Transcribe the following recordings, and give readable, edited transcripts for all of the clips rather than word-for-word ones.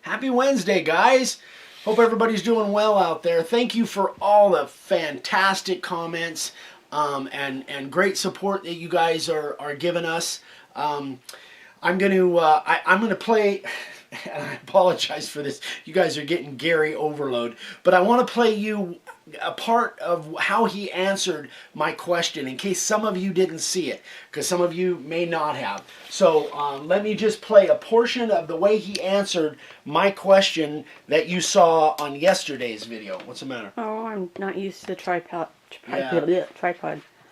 Happy Wednesday, guys. Hope everybody's doing well out there. Thank you for all the fantastic comments and great support that you guys are giving us. I'm gonna play. And I apologize for this. You guys are getting Gary overload. But I want to play you a part of how he answered my question in case some of you didn't see it, because some of you may not have. So let me just play a portion of the way he answered my question that you saw on yesterday's video. What's the matter? Oh, I'm not used to the tripod.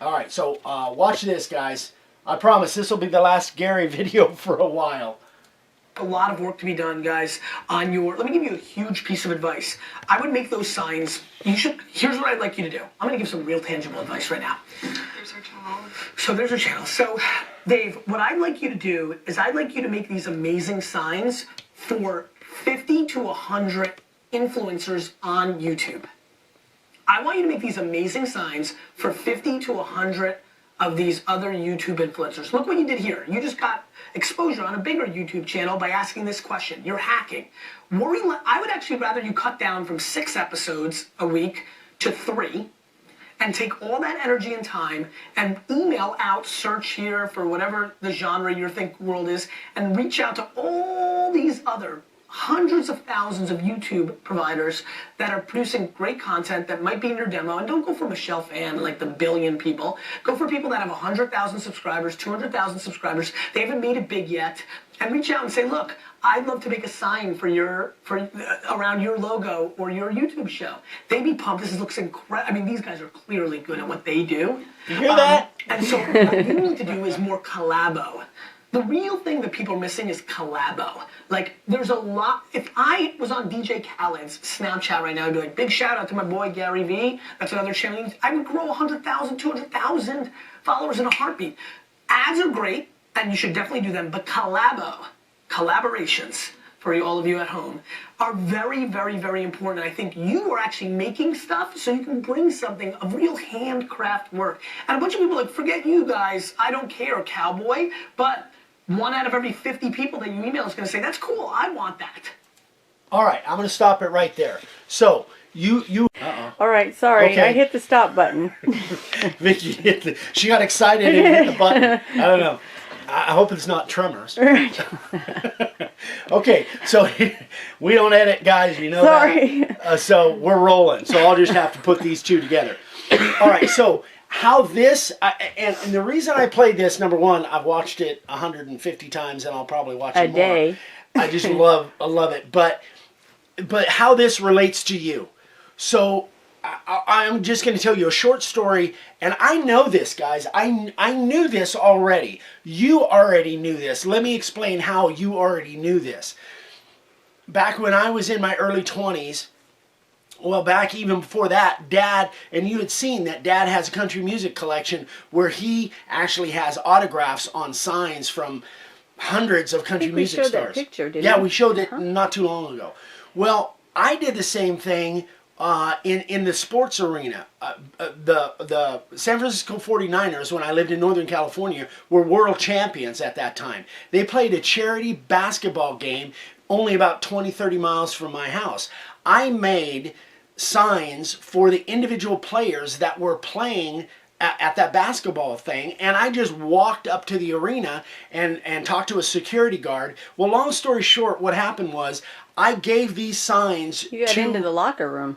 All right, so watch this, guys. I promise this will be the last Gary video for a while. A lot of work to be done, guys, on your, let me give you a huge piece of advice. I would make those signs, here's what I'd like you to do. I'm gonna give some real tangible advice right now. There's our channel. So there's our channel. So, Dave, what I'd like you to do is I'd like you to make these amazing signs for 50 to 100 influencers on YouTube. I want you to make these amazing signs for 50 to 100 of these other YouTube influencers. Look what you did here. You just got exposure on a bigger YouTube channel by asking this question. You're hacking. I would actually rather you cut down from 6 episodes a week to 3 and take all that energy and time and email out, search here for whatever the genre your think world is, and reach out to all these other hundreds of thousands of YouTube providers that are producing great content that might be in your demo. And don't go for Michelle Phan, like the billion people. Go for people that have 100,000 subscribers, 200,000 subscribers. They haven't made it big yet. And reach out and say, look, I'd love to make a sign for around your logo or your YouTube show. They'd be pumped. This looks incredible. I mean, these guys are clearly good at what they do. You hear that? And so what you need to do is more collabo. The real thing that people are missing is collabo. Like, there's a lot. If I was on DJ Khaled's Snapchat right now, I'd be like, big shout out to my boy Gary Vee. That's another channel. I would grow 100,000, 200,000 followers in a heartbeat. Ads are great, and you should definitely do them, but collaborations, for all of you at home, are very, very, very important. I think you are actually making stuff so you can bring something of real handcraft work. And a bunch of people are like, forget you guys, I don't care, cowboy, but 1 out of every 50 people that you email is going to say, that's cool, I want that. All right, I'm going to stop it right there. So, All right, sorry, Okay. I hit the stop button. Vicky she got excited and hit the button. I don't know. I hope it's not tremors. Okay, so we don't edit, guys, you know Sorry. that. So we're rolling. So I'll just have to put these two together. All right, so how this, and the reason I played this, number one, I've watched it 150 times and I'll probably watch it more. day. I just love it. But how this relates to you. So I'm just going to tell you a short story, and I know this, guys. I knew this already. You already knew this. Let me explain how you already knew this. Back when I was in my early 20s, well, back even before that, Dad, and you had seen that Dad has a country music collection where he actually has autographs on signs from hundreds of country music stars. We showed that picture, didn't we? Yeah, we showed it not too long ago. Well, I did the same thing in the sports arena. The San Francisco 49ers, when I lived in Northern California, were world champions at that time. They played a charity basketball game only about 20, 30 miles from my house. I made signs for the individual players that were playing at that basketball thing, and I just walked up to the arena and talked to a security guard. Well, long story short, what happened was I gave these signs You got into the locker room.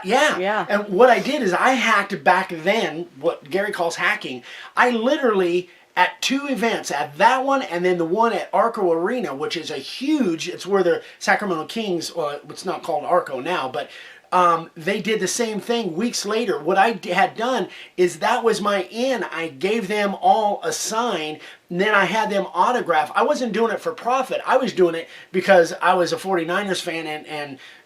Yeah. And what I did is I hacked back then, what Gary calls hacking. I literally, at 2 events, at that one and then the one at Arco Arena, which is a huge, it's where the Sacramento Kings, well, it's not called Arco now, but they did the same thing weeks later. What I had done is that was my in. I gave them all a sign, and then I had them autograph. I wasn't doing it for profit. I was doing it because I was a 49ers fan,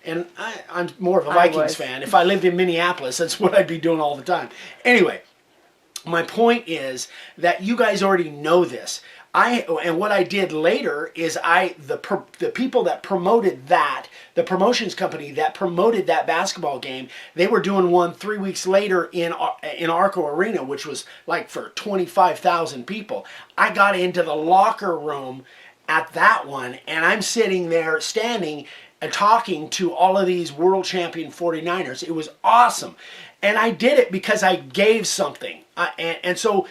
and I'm more of a Vikings fan. If I lived in Minneapolis, that's what I'd be doing all the time. Anyway, my point is that you guys already know this. And what I did later is the people that promoted that, the promotions company that promoted that basketball game, they were doing one 3 weeks later in Arco Arena, which was like for 25,000 people. I got into the locker room at that one, and I'm sitting there standing and talking to all of these world champion 49ers. It was awesome. And I did it because I gave something. And so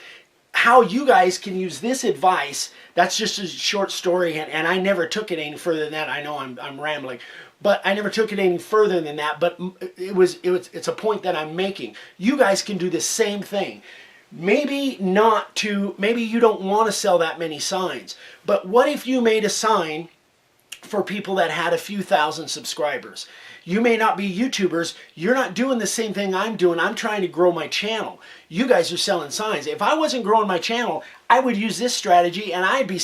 how you guys can use this advice, that's just a short story, and I never took it any further than that. I know I'm rambling, but I never took it any further than that. But it's a point that I'm making. You guys can do the same thing. Maybe you don't want to sell that many signs, but what if you made a sign for people that had a few thousand subscribers? You may not be YouTubers. You're not doing the same thing I'm doing. I'm trying to grow my channel. You guys are selling signs. If I wasn't growing my channel, I would use this strategy, and I'd be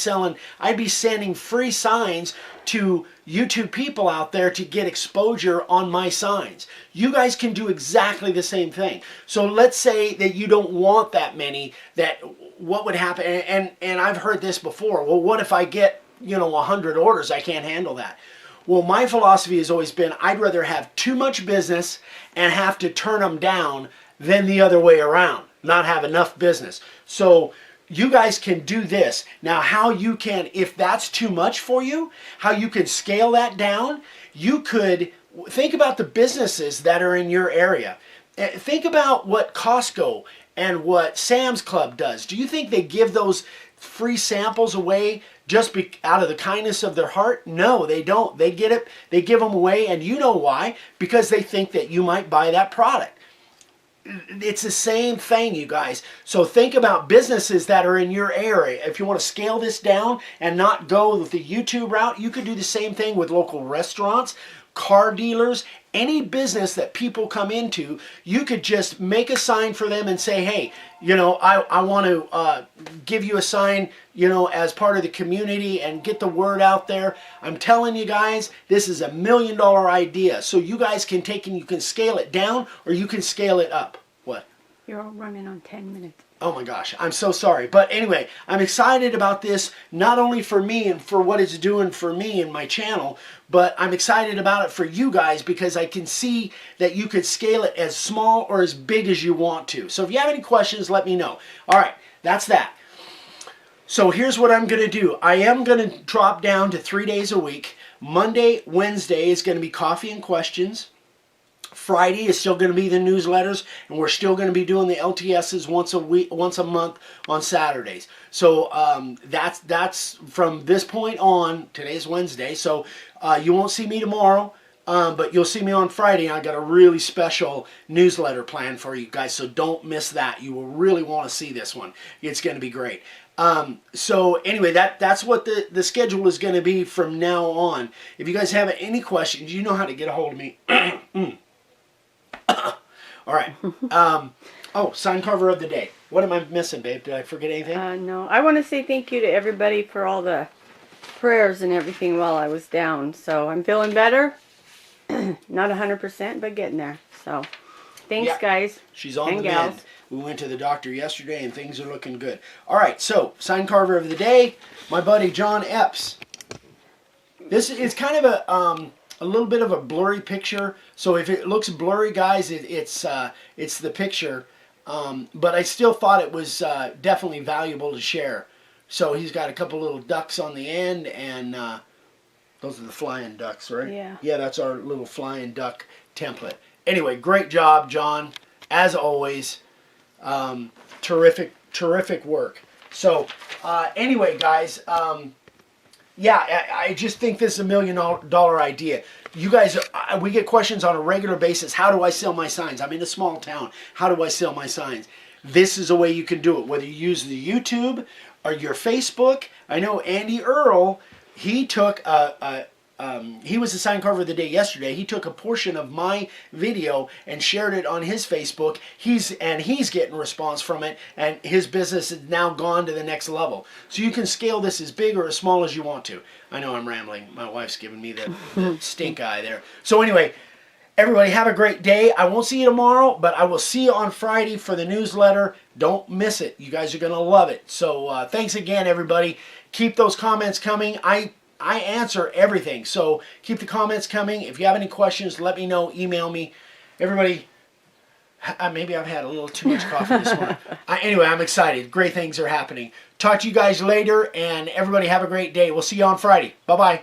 sending free signs to YouTube people out there to get exposure on my signs. You guys can do exactly the same thing. So let's say that you don't want that many, that what would happen, and I've heard this before, well, what if I get 100 orders? I can't handle that. Well, my philosophy has always been I'd rather have too much business and have to turn them down than the other way around, not have enough business. So you guys can do this. Now, how you can, if that's too much for you, how you can scale that down, you could think about the businesses that are in your area. Think about what Costco and what Sam's Club does. Do you think they give those free samples away just out of the kindness of their heart? No, they don't. They give them away, and you know why? Because they think that you might buy that product. It's the same thing, you guys. So think about businesses that are in your area. If you want to scale this down and not go with the YouTube route, you could do the same thing with local restaurants, car dealers, any business that people come into. You could just make a sign for them and say, hey, I want to give you a sign, as part of the community and get the word out there. I'm telling you guys, this is $1 million idea. So you guys can take and you can scale it down or you can scale it up. What? You're all running on 10 minutes. Oh my gosh, I'm so sorry. But anyway, I'm excited about this, not only for me and for what it's doing for me and my channel, but I'm excited about it for you guys because I can see that you could scale it as small or as big as you want to. So if you have any questions, let me know. All right, that's that. So here's what I'm going to do. I am going to drop down to 3 days a week. Monday, Wednesday is going to be coffee and questions. Friday is still going to be the newsletters, and we're still going to be doing the LTSs once a month on Saturdays. So that's from this point on. Today's Wednesday, so you won't see me tomorrow, but you'll see me on Friday. And I got a really special newsletter planned for you guys, so don't miss that. You will really want to see this one. It's going to be great. So anyway, that's what the schedule is going to be from now on. If you guys have any questions, you know how to get a hold of me. All right. Sign carver of the day. What am I missing, babe? Did I forget anything? No. I want to say thank you to everybody for all the prayers and everything while I was down. So I'm feeling better. Not 100%, but getting there. So thanks, guys. She's on and the gals. mend. We went to the doctor yesterday, and things are looking good. All right, so sign carver of the day, my buddy John Epps. This is kind of a little bit of a blurry picture. So if it looks blurry, guys, it's the picture. But I still thought it was definitely valuable to share. So he's got a couple little ducks on the end, and those are the flying ducks, right? Yeah. Yeah, that's our little flying duck template. Anyway, great job, John. As always, terrific work. So anyway, guys, I just think this is $1 million idea. You guys, we get questions on a regular basis. How do I sell my signs? I'm in a small town. How do I sell my signs? This is a way you can do it, whether you use the YouTube or your Facebook. I know Andy Earl, he took he was the sign carver of the day yesterday. He took a portion of my video and shared it on his Facebook. He's getting a response from it, and his business has now gone to the next level. So you can scale this as big or as small as you want to. I know I'm rambling. My wife's giving me the stink eye there. So anyway, everybody have a great day. I won't see you tomorrow, but I will see you on Friday for the newsletter. Don't miss it. You guys are going to love it. So thanks again, everybody. Keep those comments coming. I answer everything, so keep the comments coming. If you have any questions, let me know. Email me. Everybody, maybe I've had a little too much coffee this morning. Anyway, I'm excited. Great things are happening. Talk to you guys later, and everybody have a great day. We'll see you on Friday. Bye-bye.